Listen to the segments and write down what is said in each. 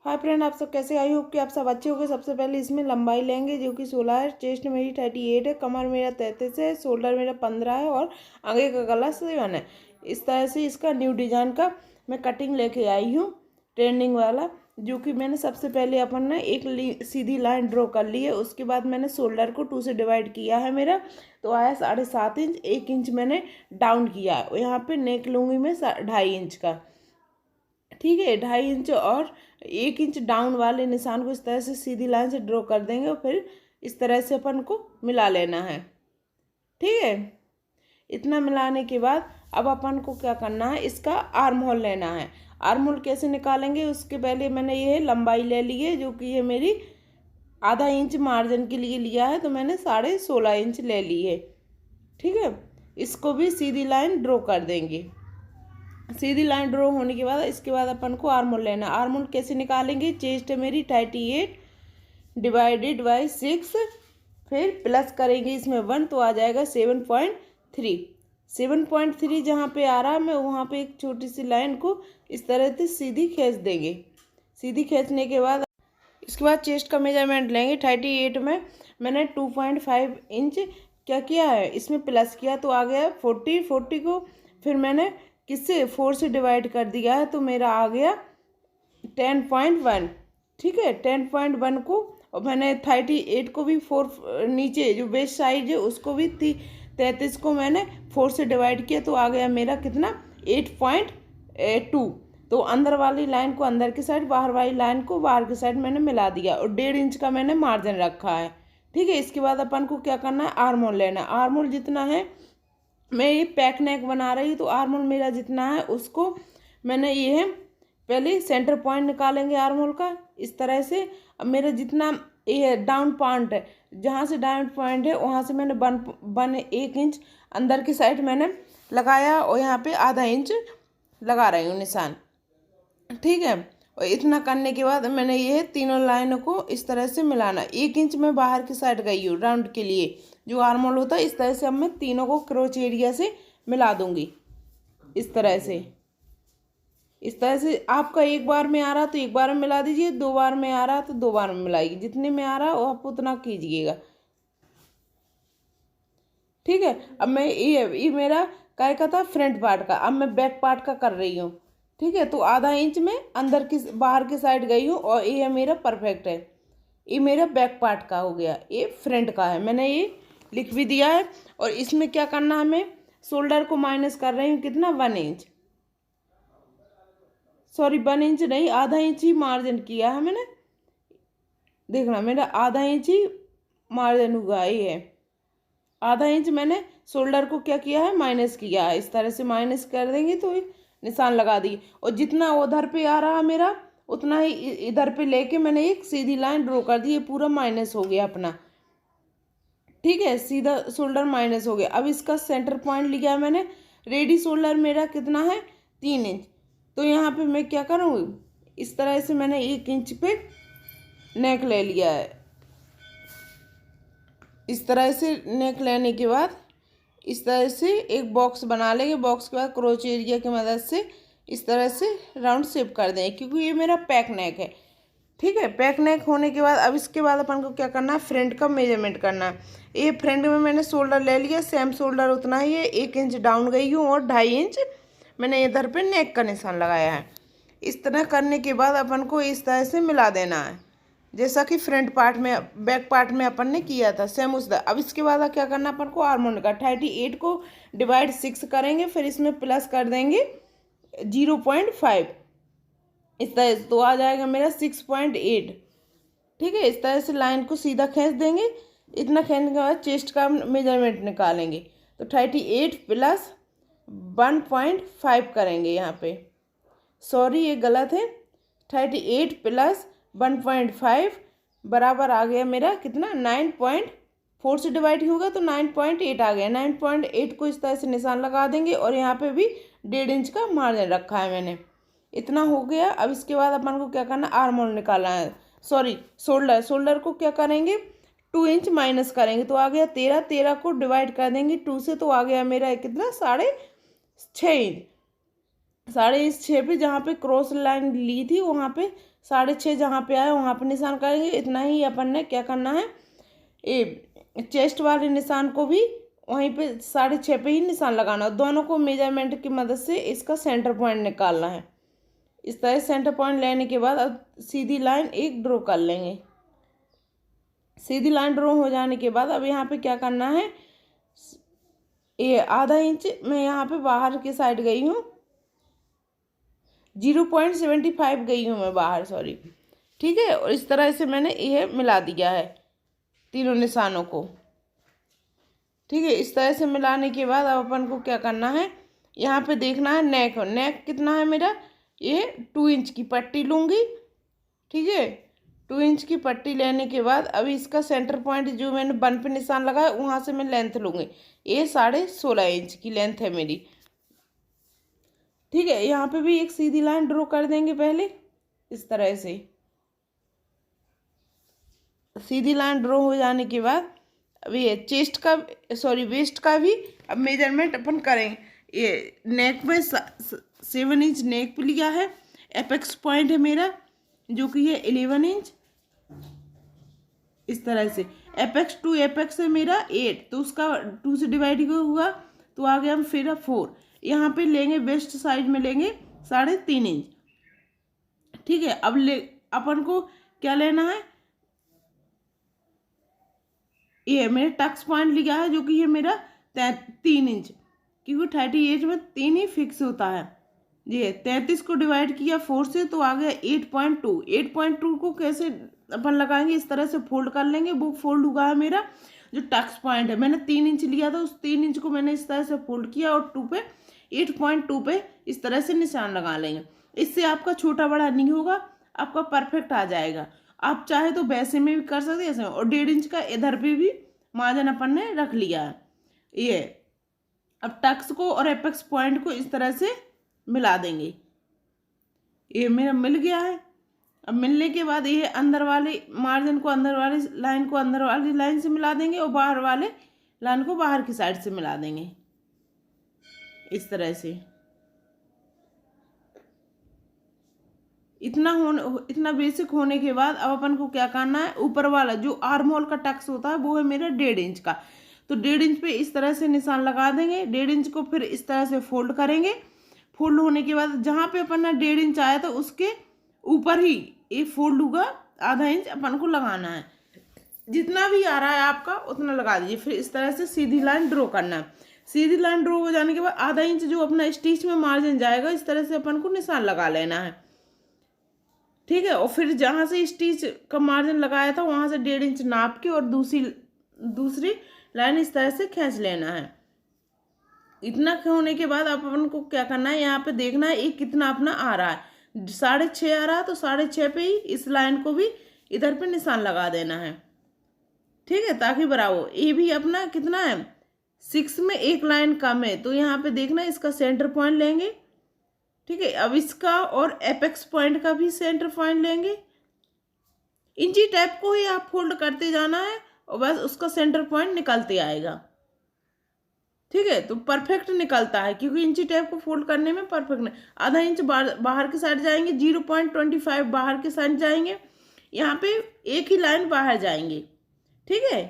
Hi friend, आप सब कैसे? आई होप कि आप सब अच्छे होंगे। सबसे पहले इसमें लंबाई लेंगे जो कि 16 है, चेस्ट मेरी 38 है, कमर मेरा 33 है, शोल्डर मेरा 15 है और आगे का गला 7 है। इस तरह से इसका न्यू डिजाइन का मैं कटिंग लेके आई हूँ, ट्रेंडिंग वाला। जो कि मैंने सबसे पहले अपन ने एक सीधी लाइन ड्रॉ कर ली है। उसके बाद मैंने शोल्डर को 2 से डिवाइड किया है मेरा, तो आया 7.5 इंच। 1 इंच मैंने डाउन किया है। यहाँ पे नेक लूँगी मैं 2.5 इंच का, ठीक है। 2.5 इंच और 1 इंच डाउन वाले निशान को इस तरह से सीधी लाइन से ड्रॉ कर देंगे और फिर इस तरह से अपन को मिला लेना है, ठीक है। इतना मिलाने के बाद अब अपन को क्या करना है, इसका आर्म होल लेना है। आर्म होल कैसे निकालेंगे, उसके पहले मैंने ये लंबाई ले ली है, जो कि ये मेरी आधा इंच मार्जिन के लिए लिया है, तो मैंने 16.5 इंच ले ली है, ठीक है। इसको भी सीधी लाइन ड्रॉ कर देंगे। सीधी लाइन ड्रॉ होने के बाद इसके बाद अपन को आर्म होल लेना। आर्म होल कैसे निकालेंगे, चेस्ट है मेरी 38 डिवाइडेड बाई 6, फिर प्लस करेंगे इसमें 1 तो आ जाएगा 7.3। 7.3 जहाँ पे आ रहा है, मैं वहाँ पे एक छोटी सी लाइन को इस तरह से सीधी खींच देंगे। सीधी खींचने के बाद इसके बाद चेस्ट का मेजरमेंट लेंगे। 38 में मैंने 2.5 इंच क्या किया है, इसमें प्लस किया तो आ गया 40। 40 को फिर मैंने किससे 4 से डिवाइड कर दिया है, तो मेरा आ गया 10.1, ठीक है। 10.1 को और मैंने 38 को भी 4 नीचे जो वेस्ट साइड है उसको भी 33 को मैंने 4 से डिवाइड किया, तो आ गया मेरा कितना 8.2। तो अंदर वाली लाइन को अंदर की साइड, बाहर वाली लाइन को बाहर की साइड मैंने मिला दिया और 1.5 इंच का मैंने मार्जिन रखा है, ठीक है। इसके बाद अपन को क्या करना है, आर्म होल लेना है। आर्म होल जितना है, मैं ये पैक नेक बना रही हूँ, तो आर्म होल मेरा जितना है उसको मैंने ये पहले सेंटर पॉइंट निकालेंगे आर्म होल का इस तरह से। अब मेरा जितना ये डाउन पॉइंट है, जहाँ से डाउन पॉइंट है वहाँ से मैंने 1 इंच अंदर की साइड मैंने लगाया और यहाँ पे आधा इंच लगा रही हूँ निशान, ठीक है। और इतना करने के बाद मैंने ये तीनों लाइनों को इस तरह से मिलाना। 1 इंच में बाहर की साइड गई हूँ राउंड के लिए, जो आर्म होल होता है। इस तरह से अब मैं तीनों को क्रोच एरिया से मिला दूंगी इस तरह से। इस तरह से आपका एक बार में आ रहा तो एक बार में मिला दीजिए, 2 बार में आ रहा तो 2 बार में मिलाइए, जितने में आ रहा आप उतना कीजिएगा, ठीक है। अब मैं ये मेरा काय का था फ्रंट पार्ट का, अब मैं बैक पार्ट का कर रही हूँ, ठीक है। तो आधा इंच में अंदर की बाहर की साइड गई हूँ और ये मेरा परफेक्ट है। ये मेरा बैक पार्ट का हो गया, ये फ्रंट का है, मैंने ये लिख भी दिया है। और इसमें क्या करना है, मैं शोल्डर को माइनस कर रही हूँ कितना 1 इंच, सॉरी 1 इंच नहीं, आधा इंच ही मार्जिन किया है मैंने। देखना मेरा आधा इंच ही मार्जिन हुआ, ये है आधा इंच। मैंने शोल्डर को क्या किया है, माइनस किया है। इस तरह से माइनस कर देंगे तो निशान लगा दी, और जितना उधर पे आ रहा मेरा उतना ही इधर पे लेके मैंने एक सीधी लाइन ड्रॉ कर दी। ये पूरा माइनस हो गया अपना, ठीक है, सीधा शोल्डर माइनस हो गया। अब इसका सेंटर पॉइंट लिया मैंने। रेडी शोल्डर मेरा कितना है 3 इंच, तो यहाँ पे मैं क्या करूँगी, इस तरह से मैंने 1 इंच पे नेक ले लिया है। इस तरह से नेक लेने के बाद इस तरह से एक बॉक्स बना लेंगे। बॉक्स के बाद क्रोच एरिया की मदद से इस तरह से राउंड शेप कर दें, क्योंकि ये मेरा पैक नेक है, ठीक है। पैक नेक होने के बाद अब इसके बाद अपन को क्या करना है, फ्रंट का मेजरमेंट करना है। ये फ्रंट में मैंने शोल्डर ले लिया, सेम शोल्डर उतना ही है। 1 इंच डाउन गई हूँ और 2.5 इंच मैंने इधर पे नेक का निशान लगाया है। इस तरह करने के बाद अपन को इस तरह से मिला देना है, जैसा कि फ्रंट पार्ट में बैक पार्ट में अपन ने किया था, सेम उस तरह। अब इसके बाद क्या करना अपन को, आर्म होल का 38 को डिवाइड 6 करेंगे, फिर इसमें प्लस कर देंगे 0.5, इस तरह से तो आ जाएगा मेरा 6.8, ठीक है। इस तरह से लाइन को सीधा खींच देंगे। इतना खींचने के बाद चेस्ट का मेजरमेंट निकालेंगे, तो 38 प्लस 1.5 करेंगे यहाँ पे, सॉरी ये गलत है। 38 प्लस 1.5 बराबर आ गया मेरा कितना 9.4 से डिवाइड होगा तो 9.8 आ गया। 9.8 को इस तरह से निशान लगा देंगे और यहाँ पे भी 1.5 इंच का मार्जिन रखा है मैंने। इतना हो गया। अब इसके बाद अपन को क्या करना, आर्म होल निकालना है, सॉरी शोल्डर। शोल्डर को क्या करेंगे, 2 इंच माइनस करेंगे तो आ गया 13। 13 को डिवाइड कर देंगे 2 से तो आ गया मेरा कितना 6.5 इंच। 6.5 पे जहाँ पे क्रॉस लाइन ली थी वहाँ पे 6.5 जहाँ पे आए वहाँ पे निशान करेंगे। इतना ही अपन ने क्या करना है, ये चेस्ट वाले निशान को भी वहीं पे 6.5 पे ही निशान लगाना है। दोनों को मेजरमेंट की मदद से इसका सेंटर पॉइंट निकालना है। इस तरह सेंटर पॉइंट लेने के बाद अब सीधी लाइन एक ड्रॉ कर लेंगे। सीधी लाइन ड्रॉ हो जाने के बाद अब यहाँ पे क्या करना है, ये आधा इंच मैं यहाँ पे बाहर की साइड गई हूँ, 0.75 गई हूँ मैं बाहर, सॉरी, ठीक है। और इस तरह से मैंने ये मिला दिया है तीनों निशानों को, ठीक है। इस तरह से मिलाने के बाद अब अपन को क्या करना है, यहाँ पे देखना है नेक। नेक कितना है मेरा, ये 2 इंच की पट्टी लूँगी, ठीक है। 2 इंच की पट्टी लेने के बाद अभी इसका सेंटर पॉइंट जो मैंने 1 पे निशान लगाया वहाँ से मैं लेंथ लूँगी। ये 16.5 इंच की लेंथ है मेरी, ठीक है। यहाँ पे भी एक सीधी लाइन ड्रॉ कर देंगे पहले, इस तरह से। सीधी लाइन ड्रॉ हो जाने के बाद अभी ये चेस्ट का, सॉरी, वेस्ट का भी अब मेजरमेंट अपन करेंगे। ये नेक में 7 इंच नेक पे लिया है। एपेक्स पॉइंट है मेरा जो कि ये 11 इंच, इस तरह से। एपेक्स टू एपेक्स है मेरा 8, तो उसका 2 से डिवाइड हुआ तो आ गया हम फिर 4। यहाँ पे लेंगे वेस्ट साइड में लेंगे 3.5 इंच, ठीक है। अब अपन को क्या लेना है, ये मेरे टक्स पॉइंट लिया है जो कि ये मेरा 3 इंच, क्योंकि 38 में 3 ही फिक्स होता है। ये 33 को डिवाइड किया 4 से तो आ गया 8.2। 8.2 को कैसे अपन लगाएंगे, इस तरह से फोल्ड कर लेंगे। वो फोल्ड हुआ है मेरा जो टक्स पॉइंट है, मैंने 3 इंच लिया था, उस 3 इंच को मैंने इस तरह से फोल्ड किया और 2 पे 8.2 पे इस तरह से निशान लगा लेंगे। इससे आपका छोटा बड़ा नहीं होगा, आपका परफेक्ट आ जाएगा। आप चाहे तो वैसे में भी कर सकते हैं, ऐसे में। और 1.5 इंच का इधर पे भी मार्जिन अपन ने रख लिया है। ये अब टक्स को और एपेक्स पॉइंट को इस तरह से मिला देंगे। ये मेरा मिल गया है। अब मिलने के बाद ये अंदर वाले मार्जिन को अंदर वाली लाइन को अंदर वाली लाइन से मिला देंगे और बाहर वाले लाइन को बाहर की साइड से मिला देंगे, इस तरह से। इतना बेसिक होने के बाद अब अपन को क्या करना है, ऊपर वाला जो आर्म होल का टक्स होता है वो है मेरा 1.5 इंच का, तो 1.5 इंच पे इस तरह से निशान लगा देंगे। 1.5 इंच को फिर इस तरह से फोल्ड करेंगे। फोल्ड होने के बाद जहाँ पे अपन ने 1.5 इंच आया था उसके ऊपर ही ये फोल्ड होगा, आधा इंच अपन को लगाना है। जितना भी आ रहा है आपका उतना लगा दीजिए। फिर इस तरह से सीधी लाइन ड्रॉ करना है। सीधी लाइन ड्रॉ हो जाने के बाद आधा इंच जो अपना स्टिच में मार्जिन जाएगा इस तरह से अपन को निशान लगा लेना है, ठीक है। और फिर जहाँ से स्टिच का मार्जिन लगाया था वहाँ से 1.5 इंच नाप के और दूसरी लाइन इस तरह से खींच लेना है। इतना होने के बाद आप अपन को क्या करना है, यहाँ पे देखना है ये कितना अपना आ रहा है। 6.5 आ रहा है तो 6.5 पे ही इस लाइन को भी इधर पे निशान लगा देना है, ठीक है, ताकि बराबर हो। ये भी अपना कितना है, 6 में एक लाइन कम है, तो यहाँ पे देखना है इसका सेंटर पॉइंट लेंगे, ठीक है। अब इसका और एपेक्स पॉइंट का भी सेंटर पॉइंट लेंगे। इंची टैप को ही आप फोल्ड करते जाना है और बस उसका सेंटर पॉइंट निकलते आएगा, ठीक है। तो परफेक्ट निकलता है क्योंकि इंची टैप को फोल्ड करने में परफेक्ट नहीं। आधा इंच बाहर की साइड जाएंगे, 0.25 बाहर की साइड जाएंगे, यहाँ पे एक ही लाइन बाहर जाएंगे, ठीक है।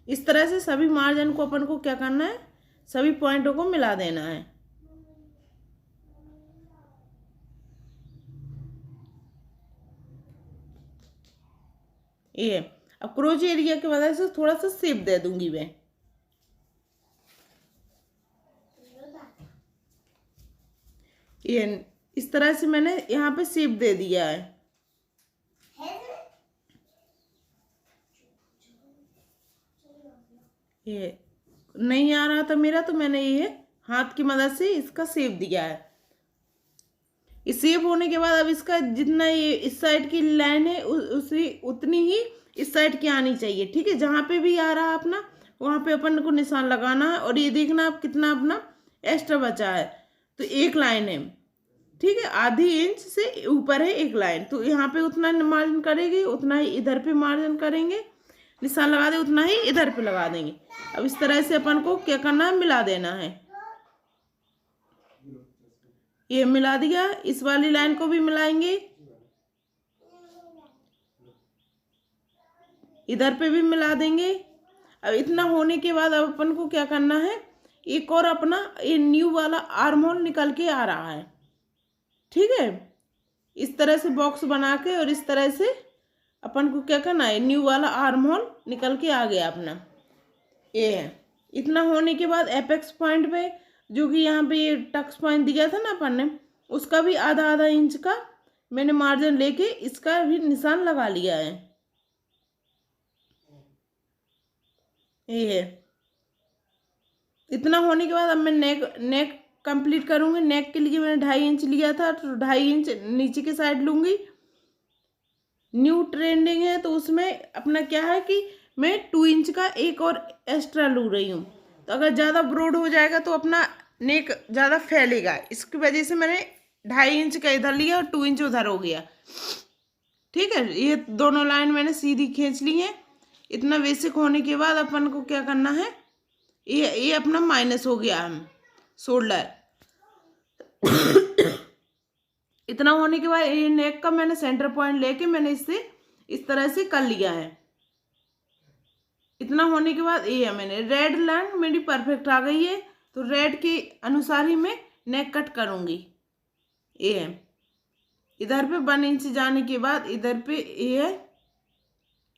इस तरह से सभी मार्जिन को अपन को क्या करना है, सभी पॉइंटों को मिला देना है। ये अब क्रोच एरिया की वजह से थोड़ा सा शेप दे दूंगी मैं। ये इस तरह से मैंने यहाँ पे शेप दे दिया है। ये नहीं आ रहा था मेरा तो मैंने ये हाथ की मदद से इसका शेप दिया है। इस शेप होने के बाद अब इसका जितना ये इस साइड की लाइन है उतनी ही इस साइड की आनी चाहिए, ठीक है। जहाँ पे भी आ रहा है अपना वहाँ पे अपन को निशान लगाना है। और ये देखना आप कितना अपना एक्स्ट्रा बचा है, तो एक लाइन है, ठीक है। आधी इंच से ऊपर है एक लाइन, तो यहाँ पे उतना मार्जिन करेंगे, उतना ही इधर पे मार्जिन करेंगे, निशान लगा दे उतना ही इधर पे लगा देंगे। अब इस तरह से अपन को क्या करना है, मिला देना है। ये मिला दिया, इस वाली लाइन को भी मिलाएंगे, इधर पे भी मिला देंगे। अब इतना होने के बाद अब अपन को क्या करना है, एक और अपना ये न्यू वाला आर्म होल निकल के आ रहा है, ठीक है। इस तरह से बॉक्स बना के और इस तरह से अपन को क्या करना है, न्यू वाला आर्म होल निकल के आ गया अपना, ये है। इतना होने के बाद एपेक्स पॉइंट पे, जो कि यहाँ पे ये टक्स पॉइंट दिया था ना अपन ने, उसका भी आधा आधा इंच का मैंने मार्जिन लेके इसका भी निशान लगा लिया है, ये है। इतना होने के बाद अब मैं नेक कंप्लीट करूँगी। नेक के लिए मैंने 2.5 इंच लिया था, तो 2.5 इंच नीचे की साइड लूँगी। न्यू ट्रेंडिंग है तो उसमें अपना क्या है कि मैं 2 इंच का एक और एक्स्ट्रा लू रही हूँ, तो अगर ज़्यादा ब्रॉड हो जाएगा तो अपना नेक ज़्यादा फैलेगा, इसकी वजह से मैंने 2.5 इंच का इधर लिया और 2 इंच उधर हो गया, ठीक है। ये दोनों लाइन मैंने सीधी खींच ली है। इतना बेसिक होने के बाद अपन को क्या करना है, ये अपना माइनस हो गया हम शोल्डर। इतना होने के बाद ये नेक का मैंने सेंटर पॉइंट लेके मैंने इससे इस तरह से कर लिया है। इतना होने के बाद ये है, मैंने रेड लाइन मेरी परफेक्ट आ गई है, तो रेड के अनुसार ही मैं नेक कट करूँगी, ये है। इधर पे 1 इंच जाने के बाद इधर पे ये है,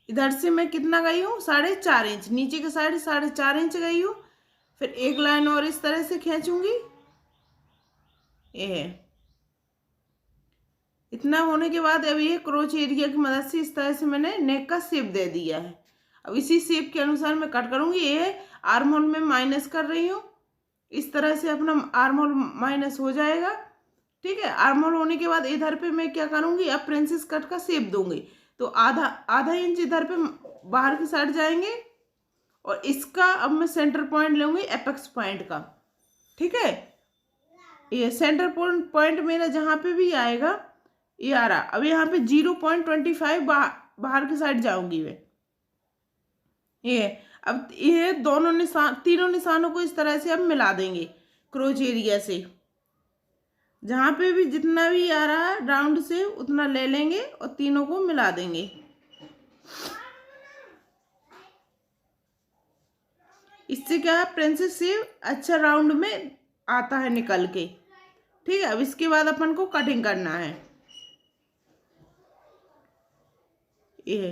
इधर से मैं कितना गई हूँ, 4.5 इंच, नीचे के साइड 4.5 इंच गई हूँ। फिर एक लाइन और इस तरह से खींचूंगी, ये है। इतना होने के बाद अब ये क्रोच एरिया की मदद से इस तरह से मैंने नेक का शेप दे दिया है। अब इसी शेप के अनुसार मैं कट करूंगी। ये है आर्म होल में माइनस कर रही हूँ, इस तरह से अपना आर्म होल माइनस हो जाएगा, ठीक है। आर्म होल होने के बाद इधर पे मैं क्या करूंगी, अब प्रिंसेस कट का शेप दूंगी, तो आधा इंच इधर पे बाहर की साइड जाएंगे और इसका अब मैं सेंटर पॉइंट लूंगी एपेक्स पॉइंट का, ठीक है। ये सेंटर पॉइंट मेरा जहाँ पे भी आएगा ये आ रहा। अब यहाँ पे 0.25 बाहर की साइड जाऊंगी मैं, ये। अब ये तीनों निशानों को इस तरह से अब मिला देंगे क्रोच एरिया से, जहाँ पे भी जितना भी आ रहा है राउंड से उतना ले लेंगे और तीनों को मिला देंगे। इससे क्या है, प्रिंसेस शेप अच्छा राउंड में आता है निकल के, ठीक है। अब इसके बाद अपन को कटिंग करना है, ये